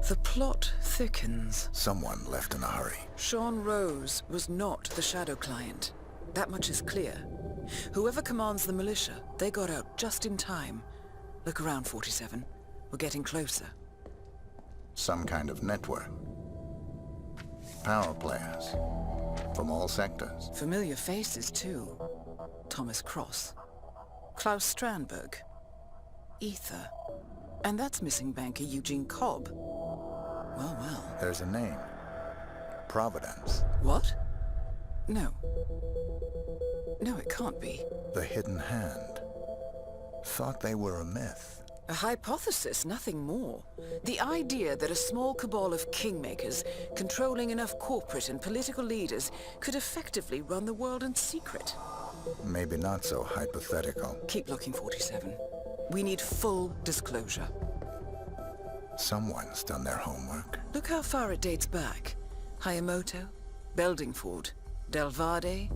The plot thickens. Someone left in a hurry. Sean Rose was not the Shadow Client. That much is clear. Whoever commands the militia, they got out just in time. Look around, 47. We're getting closer. Some kind of network. Power players. From all sectors. Familiar faces, too. Thomas Cross. Klaus Strandberg. Ether. And that's missing banker Eugene Cobb. Well, well. There's a name. Providence. What? No. No, it can't be. The Hidden Hand. Thought they were a myth. A hypothesis, nothing more. The idea that a small cabal of kingmakers, controlling enough corporate and political leaders, could effectively run the world in secret. Maybe not so hypothetical. Keep looking, 47. We need full disclosure. Someone's done their homework. Look how far it dates back. Hayamoto, Beldingford, Delvade.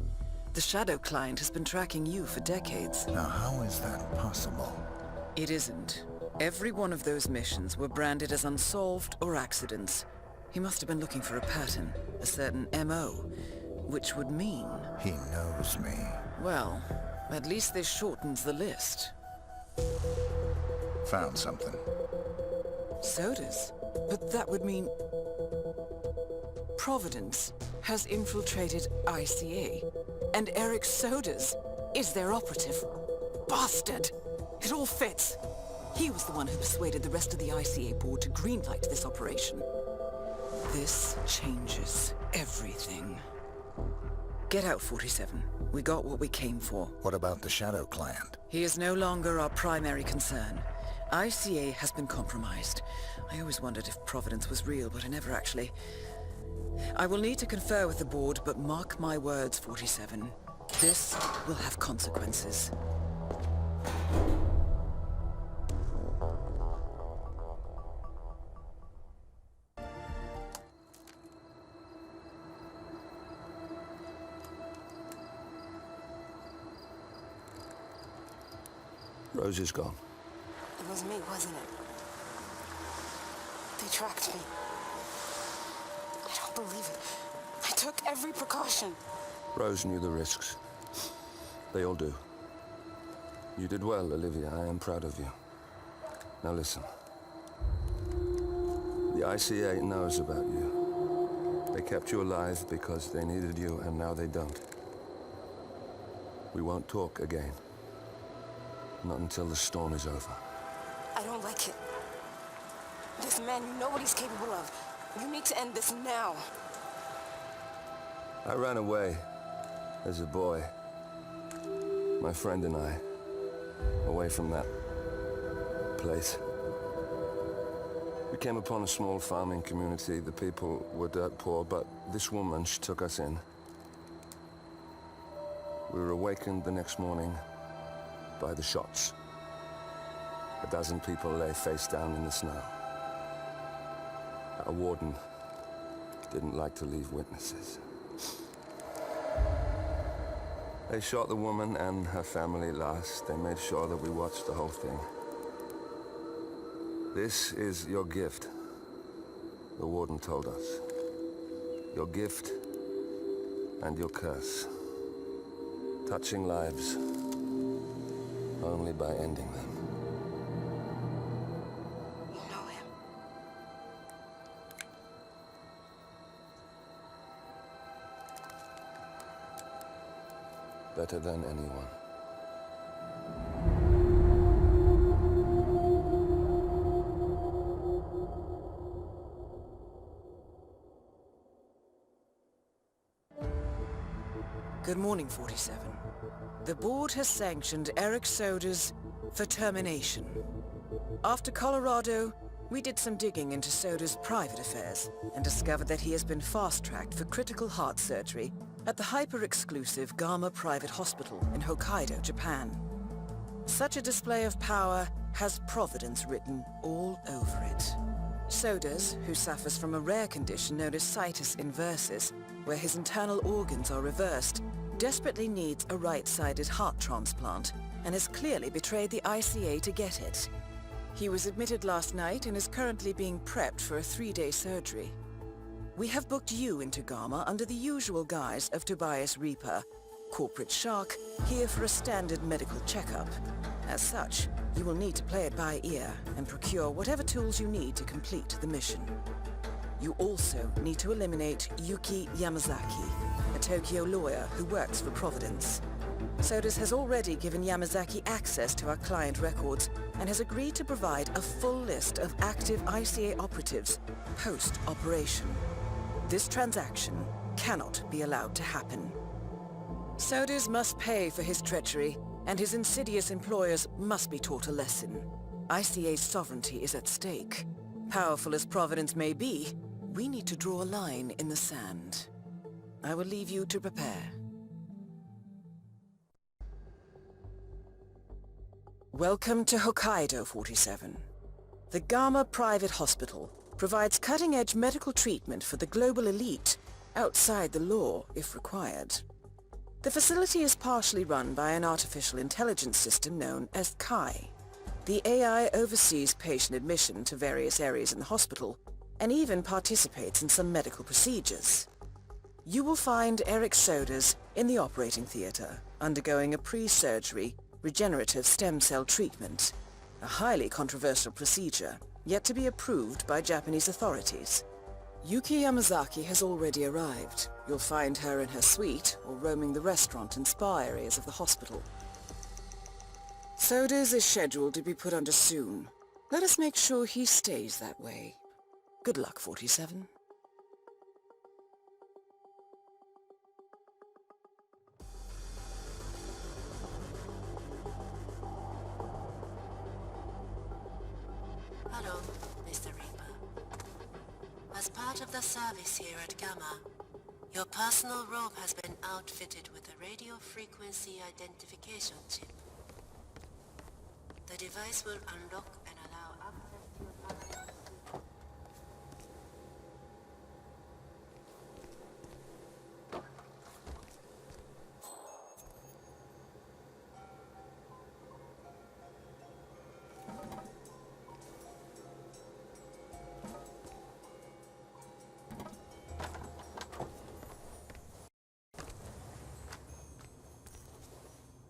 The Shadow Client has been tracking you for decades. Now how is that possible? It isn't. Every one of those missions were branded as unsolved or accidents. He must have been looking for a pattern, a certain MO, which would mean... He knows me. Well, at least this shortens the list. Found something. Sodas? But that would mean... Providence has infiltrated ICA, and Eric Sodas is their operative. Bastard! It all fits. He was the one who persuaded the rest of the ICA board to greenlight this operation. This changes everything. Get out, 47. We got what we came for. What about the Shadow Client? He is no longer our primary concern. ICA has been compromised. I always wondered if Providence was real, but I never actually... I will need to confer with the board, but mark my words, 47. This will have consequences. Rose is gone. It was me, wasn't it? They tracked me. I don't believe it. I took every precaution. Rose knew the risks. They all do. You did well, Olivia. I am proud of you. Now listen. The ICA knows about you. They kept you alive because they needed you, and now they don't. We won't talk again. Not until the storm is over. I don't like it. This man you know what he's capable of. You need to end this now. I ran away as a boy. My friend and I. Away from that place. We came upon a small farming community. The people were dirt poor, but this woman, she took us in. We were awakened the next morning by the shots. A dozen people lay face down in the snow. Our warden didn't like to leave witnesses. They shot the woman and her family last. They made sure that we watched the whole thing. This is your gift, the warden told us. Your gift and your curse. Touching lives only by ending them. You know him. Better than anyone. Good morning, 47. The board has sanctioned Eric Sodas for termination. After Colorado, we did some digging into Soda's private affairs and discovered that he has been fast-tracked for critical heart surgery at the hyper-exclusive Gama Private Hospital in Hokkaido, Japan. Such a display of power has Providence written all over it. Sodas, who suffers from a rare condition known as Situs Inversus, where his internal organs are reversed, desperately needs a right-sided heart transplant and has clearly betrayed the ICA to get it. He was admitted last night and is currently being prepped for a 3-day surgery. We have booked you into Gamma under the usual guise of Tobias Reaper, corporate shark, here for a standard medical checkup. As such, you will need to play it by ear and procure whatever tools you need to complete the mission. You also need to eliminate Yuki Yamazaki, a Tokyo lawyer who works for Providence. Situs has already given Yamazaki access to our client records and has agreed to provide a full list of active ICA operatives post-operation. This transaction cannot be allowed to happen. Situs must pay for his treachery, and his insidious employers must be taught a lesson. ICA's sovereignty is at stake. Powerful as Providence may be, we need to draw a line in the sand. I will leave you to prepare. Welcome to Hokkaido 47. The Gamma Private Hospital provides cutting-edge medical treatment for the global elite, outside the law if required. The facility is partially run by an artificial intelligence system known as Kai. The AI oversees patient admission to various areas in the hospital, and even participates in some medical procedures. You will find Eric Sodas in the operating theater, undergoing a pre-surgery regenerative stem cell treatment, a highly controversial procedure, yet to be approved by Japanese authorities. Yuki Yamazaki has already arrived. You'll find her in her suite or roaming the restaurant and spa areas of the hospital. Sodas is scheduled to be put under soon. Let us make sure he stays that way. Good luck, 47. Hello, Mr. Reaper. As part of the service here at Gamma, your personal robe has been outfitted with a radio frequency identification chip. The device will unlock and allow access to your personal...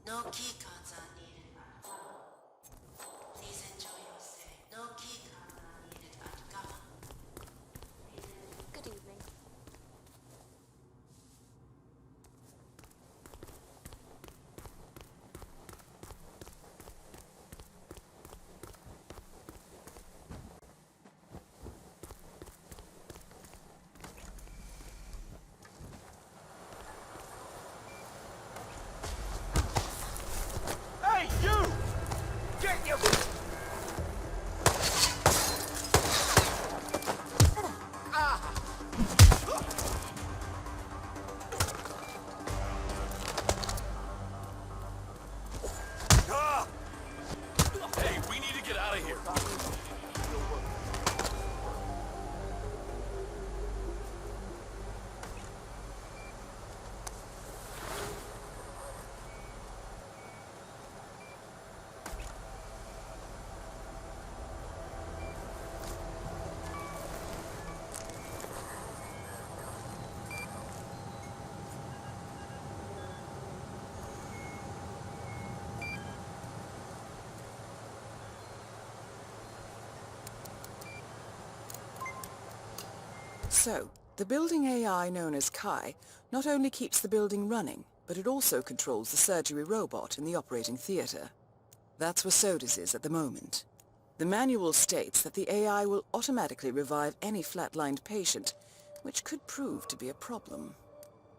No keycards are needed at Gamma. Please enjoy your stay. No keycards are needed at Gamma. Good evening. Hey, you! Get your... Hey, we need to get out of here. So, the building AI known as Kai not only keeps the building running, but it also controls the surgery robot in the operating theater. That's where Sodas is at the moment. The manual states that the AI will automatically revive any flatlined patient, which could prove to be a problem.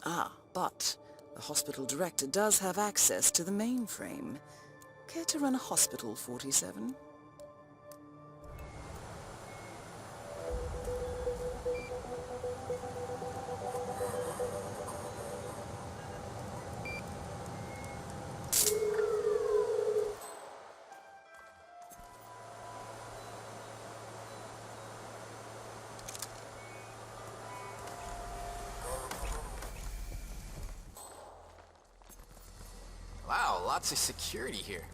But the hospital director does have access to the mainframe. Care to run a hospital, 47? Wow, lots of security here.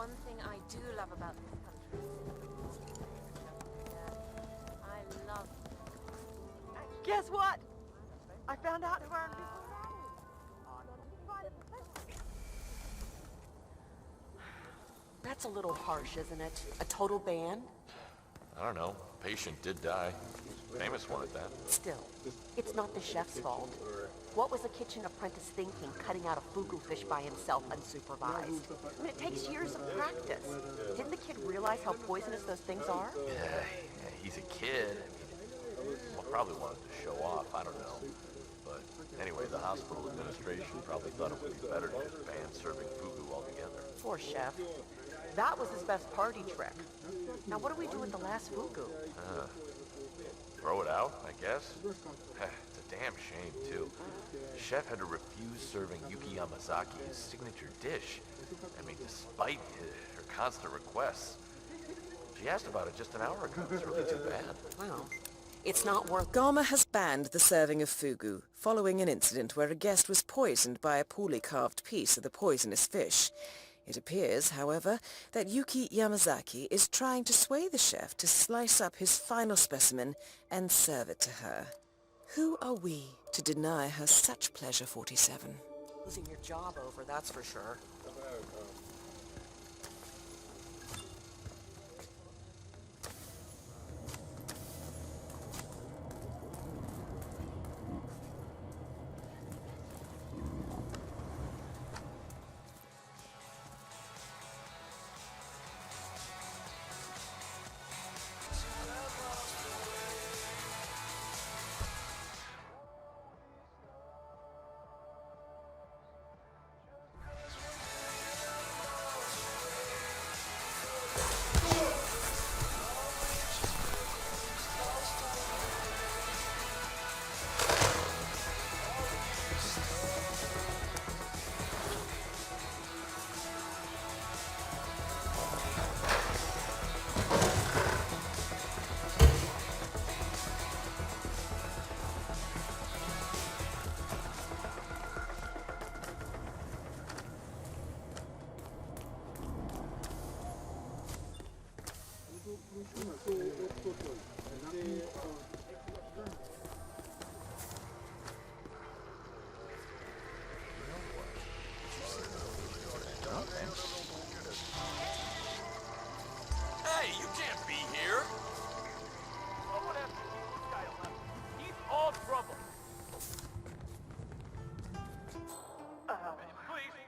one thing I do love about this country. I love... Guess what? I found out who our new... That's a little harsh, isn't it? A total ban? I don't know. Patient did die. Famous one at that. Still, it's not the chef's fault. What was a kitchen apprentice thinking, cutting out a fugu fish by himself unsupervised? I mean, it takes years of practice. Didn't the kid realize how poisonous those things are? Yeah, he's a kid. I mean, well, probably wanted to show off. I don't know. But anyway, the hospital administration probably thought it would be better to just ban serving fugu altogether. Poor chef. That was his best party trick. Now what do we do with the last fugu? Throw it out, I guess. It's a damn shame, too. The chef had to refuse serving Yuki Yamazaki his signature dish. I mean, despite her constant requests. She asked about it just an hour ago. It's really too bad. Well, it's not worth... Gama has banned the serving of fugu, following an incident where a guest was poisoned by a poorly carved piece of the poisonous fish. It appears, however, that Yuki Yamazaki is trying to sway the chef to slice up his final specimen and serve it to her. Who are we to deny her such pleasure, 47? Losing your job over, that's for sure. Hey, you can't be here! Someone has to keep this guy alive. He's all trouble.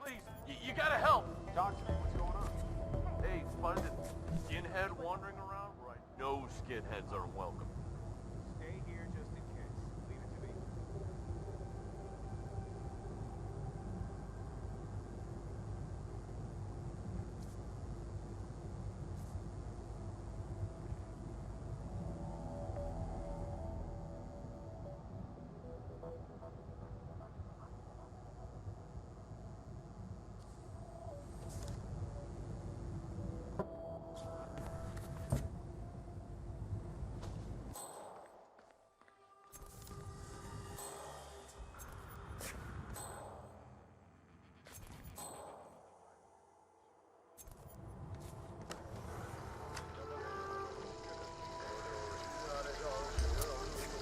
Please, you gotta help! Talk to me, what's going on? Hey, spotted a skinhead wandering around? Right. No skinheads are welcome. Stay here just in case. Leave it to me.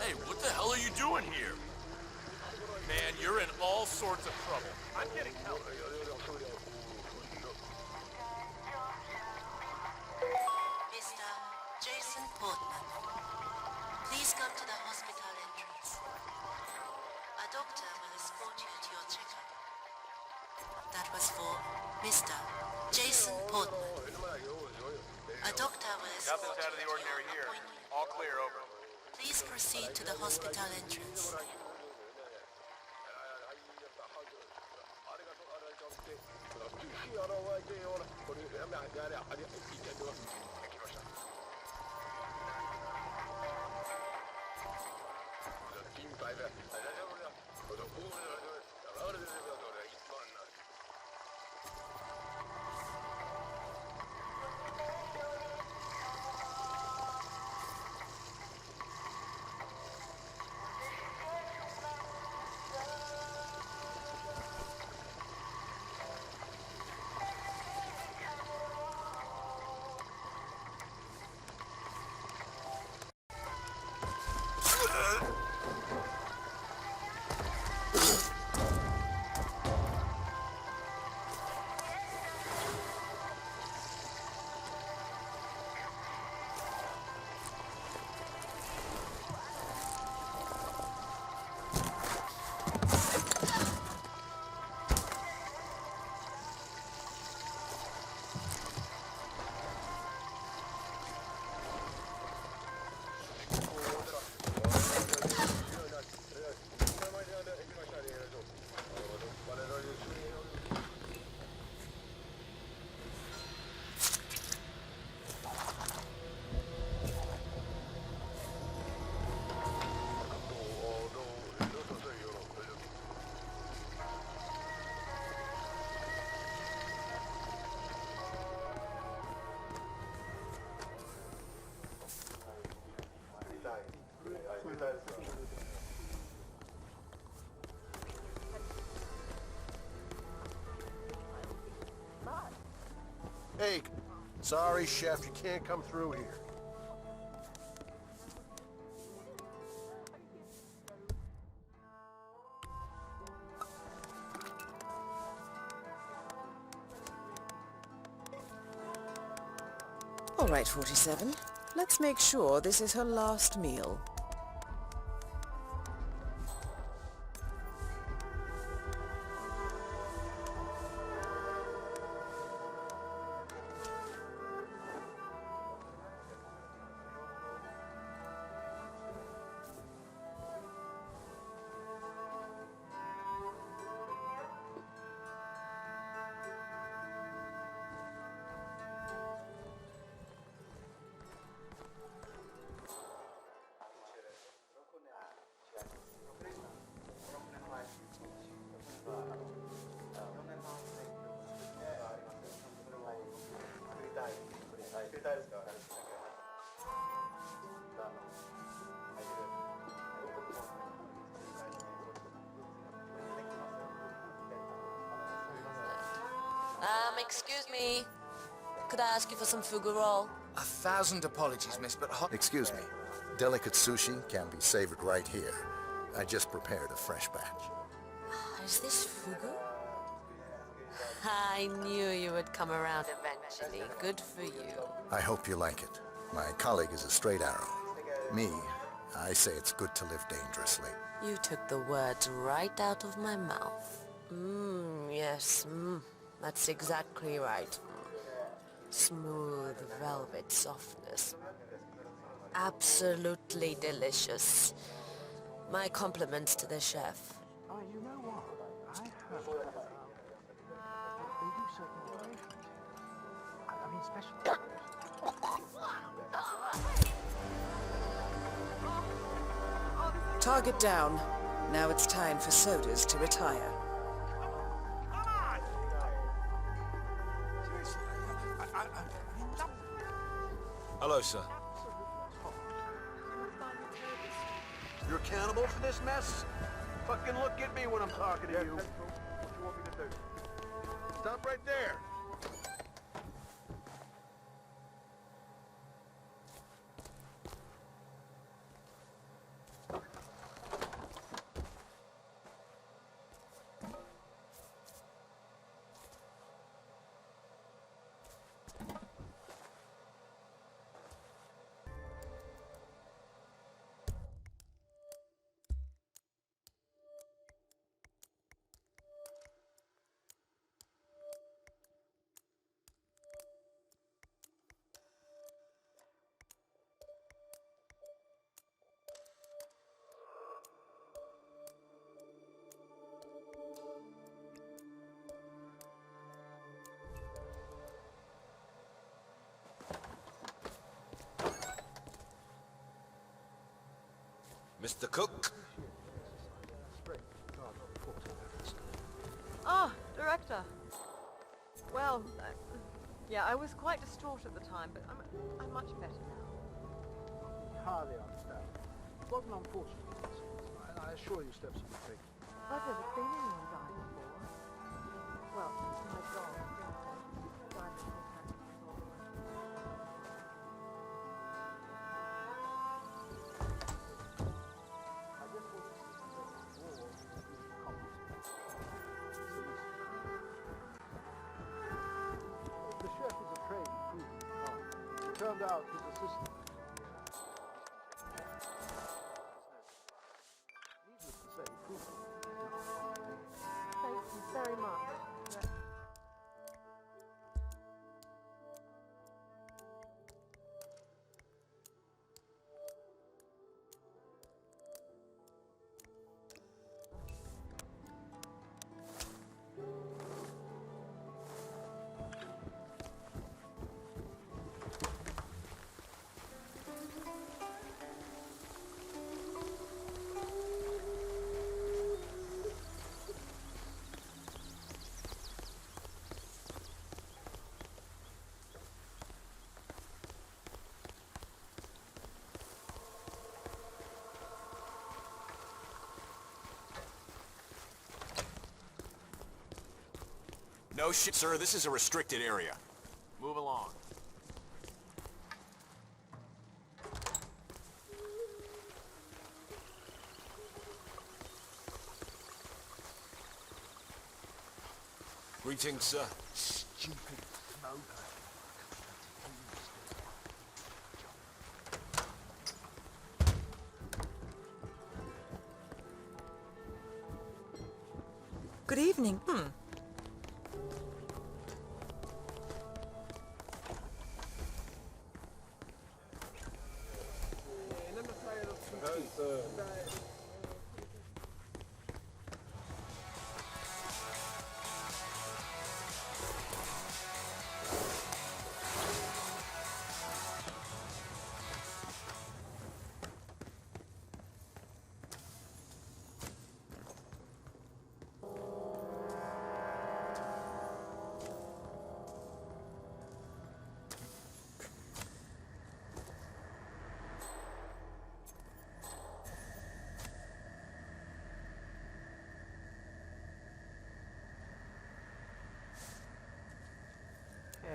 Hey, what the hell are you doing here? Man, you're in all sorts of trouble. I'm getting help. Mr. Jason Portman, please come to the hospital entrance. A doctor will escort you to your checkup. That was for Mr. Jason Portman. A doctor will escort Nothing's out of the ordinary here. All clear, over. Please proceed to the hospital entrance. Hey, sorry, Chef, you can't come through here. All right, 47. Let's make sure this is her last meal. Excuse me. Could I ask you for some fugu roll? 1,000 apologies, miss, but hot... Excuse me. Delicate sushi can be savored right here. I just prepared a fresh batch. Is this fugu? I knew you would come around eventually. Good for you. I hope you like it. My colleague is a straight arrow. Me, I say it's good to live dangerously. You took the words right out of my mouth. Yes, that's exactly right. Smooth velvet softness. Absolutely delicious. My compliments to the chef. Oh, you know what? I heard they do certain operations. I mean, special. Target down. Now it's time for sodas to retire. Hello, sir. You're accountable for this mess? Fucking look at me when I'm talking to you. What you want me to do? Stop right there. Mr. Cook? Ah, Director. Well, yeah, I was quite distraught at the time, but I'm much better now. Hardly understand. It wasn't unfortunate, and I assure you steps will be taken. I've never seen anyone die before. Well, my dog, died of The chef is a trained, proven cook. It turned out his assistant. Needless to say, proved Thank you very much. No shit, sir. This is a restricted area. Move along. Greetings, sir. Stupid smoker. Good evening.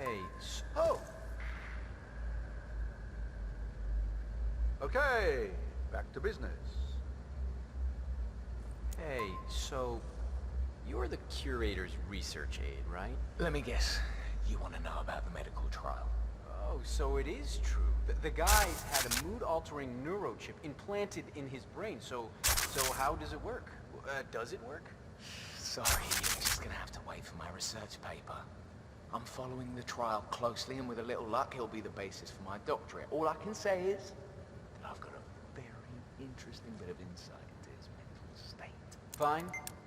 Hey, oh! Okay, back to business. Hey, so you're the curator's research aide, right? Let me guess. You want to know about the medical trial? Oh, so it is true. The guy had a mood-altering neurochip implanted in his brain. So how does it work? Does it work? Sorry, you're just gonna have to wait for my research paper. I'm following the trial closely, and with a little luck, it'll be the basis for my doctorate. All I can say is that I've got a very interesting bit of insight into his mental state.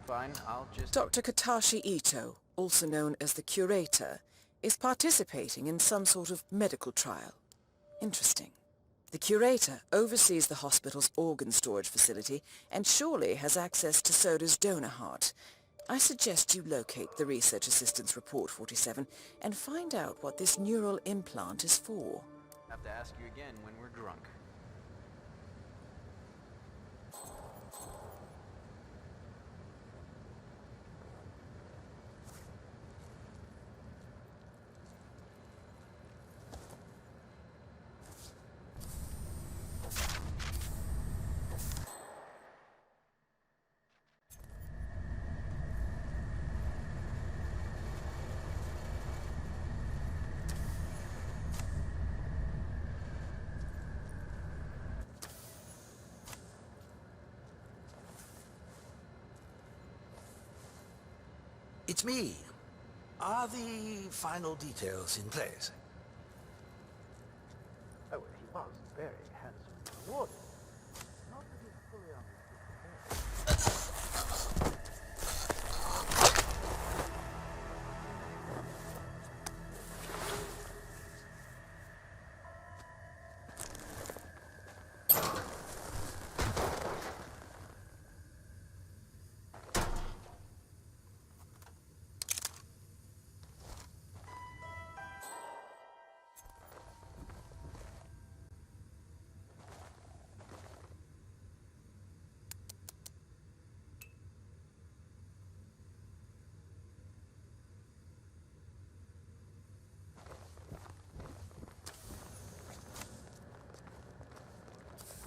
Fine, I'll just... Dr. Katashi Ito, also known as the Curator, is participating in some sort of medical trial. Interesting. The Curator oversees the hospital's organ storage facility and surely has access to Soda's donor heart. I suggest you locate the Research Assistant's Report 47 and find out what this neural implant is for. Have to ask you again when we're drunk. It's me. Are the final details in place? Oh, he was very handsome and rewarded. Not that he fully understood the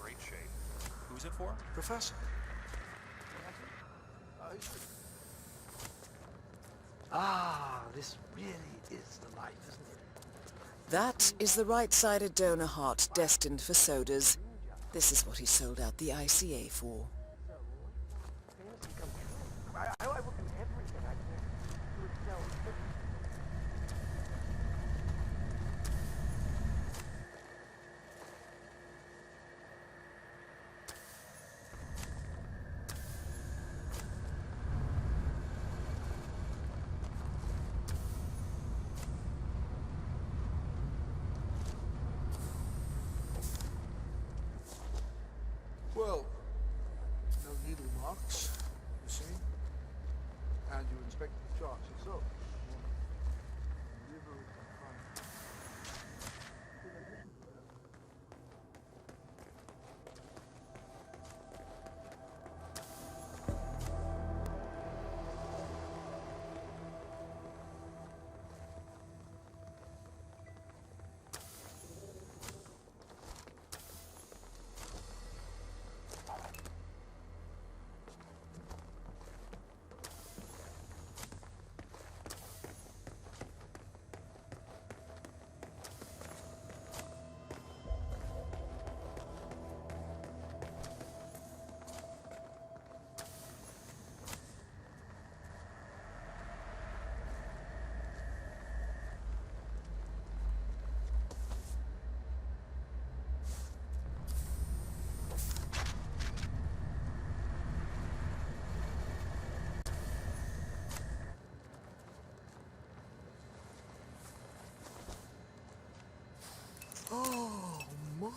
Great shape. Who's it for? Professor. This really is the life, isn't it? That is the right-sided donor heart destined for Sodas. This is what he sold out the ICA for. I will do everything I can to excel. Well, no needle marks, you see? And you inspect the charts yourself.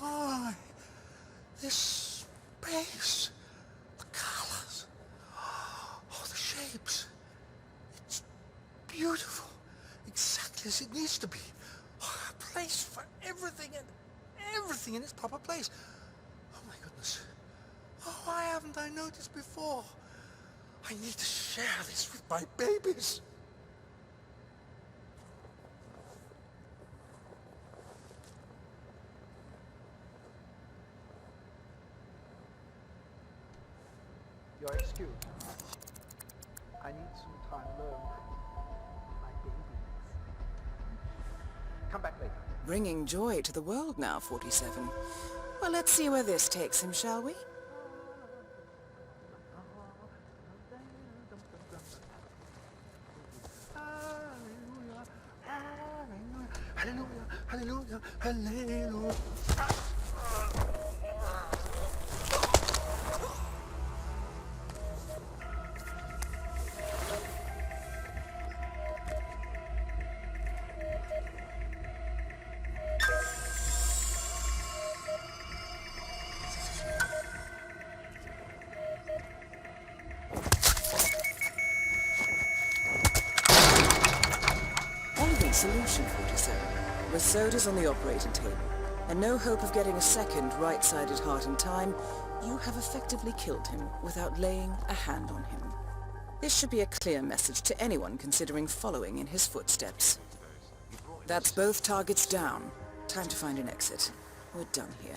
my. This space. The colors. Oh, the shapes. It's beautiful. Exactly as it needs to be. Oh, a place for everything and everything in its proper place. Oh my goodness. Oh, why haven't I noticed before? I need to share this with my babies. Your excuse. I need some time alone. My babies. Come back later. Bringing joy to the world now, 47. Well, let's see where this takes him, shall we? Hallelujah, hallelujah, hallelujah. Solution 47 with sodas on the operating table and no hope of getting a second right-sided heart in time, you have effectively killed him without laying a hand on him. This should be a clear message to anyone considering following in his footsteps. That's both targets down. Time to find an exit. We're done here.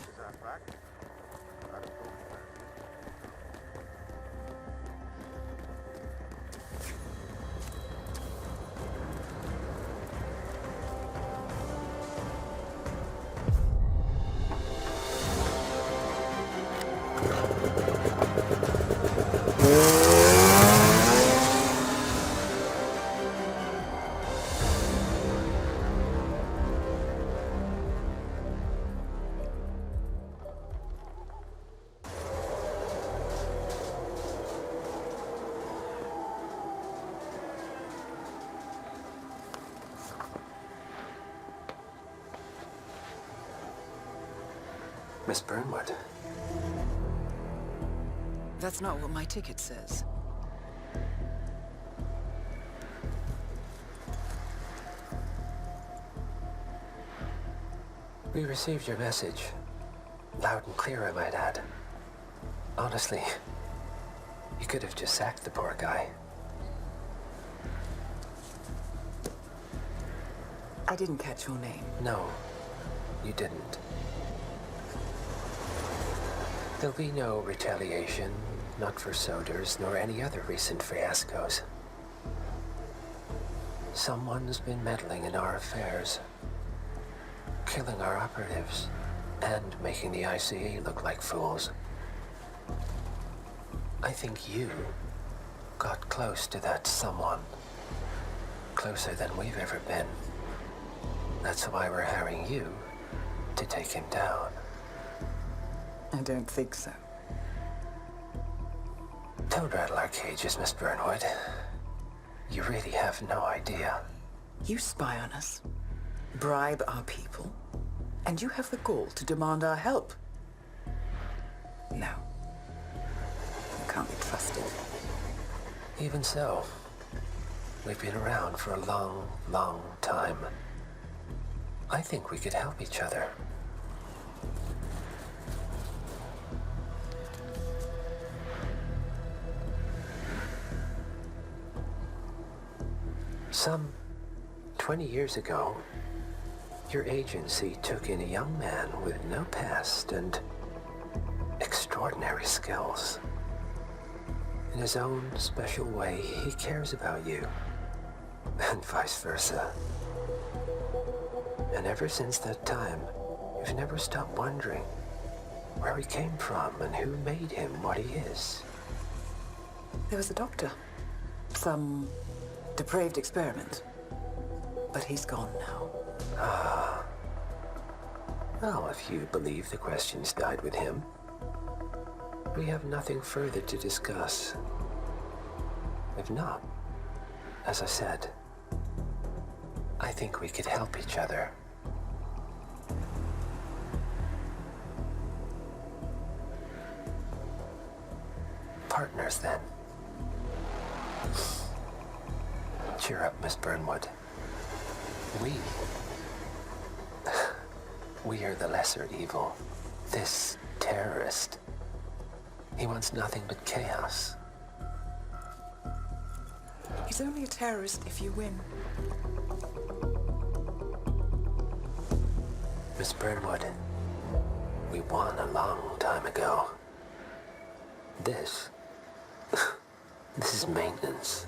Miss Burnwood. That's not what my ticket says. We received your message. Loud and clear, I might add. Honestly, you could have just sacked the poor guy. I didn't catch your name. No, you didn't. There'll be no retaliation, not for Soders, nor any other recent fiascos. Someone's been meddling in our affairs, killing our operatives, and making the ICA look like fools. I think you got close to that someone. Closer than we've ever been. That's why we're hiring you to take him down. I don't think so. Don't rattle our cages, Miss Burnwood. You really have no idea. You spy on us, bribe our people, and you have the gall to demand our help. No. You can't be trusted. Even so, we've been around for a long, long time. I think we could help each other. Some 20 years ago, your agency took in a young man with no past and extraordinary skills. In his own special way, he cares about you, and vice versa. And ever since that time, you've never stopped wondering where he came from and who made him what he is. There was a doctor. Some depraved experiment. But he's gone now. Ah. Well, if you believe the questions died with him, we have nothing further to discuss. If not, as I said, I think we could help each other. partners, then. Cheer up, Miss Burnwood. We are the lesser evil. This terrorist, he wants nothing but chaos. He's only a terrorist if you win. Miss Burnwood, we won a long time ago. This is maintenance.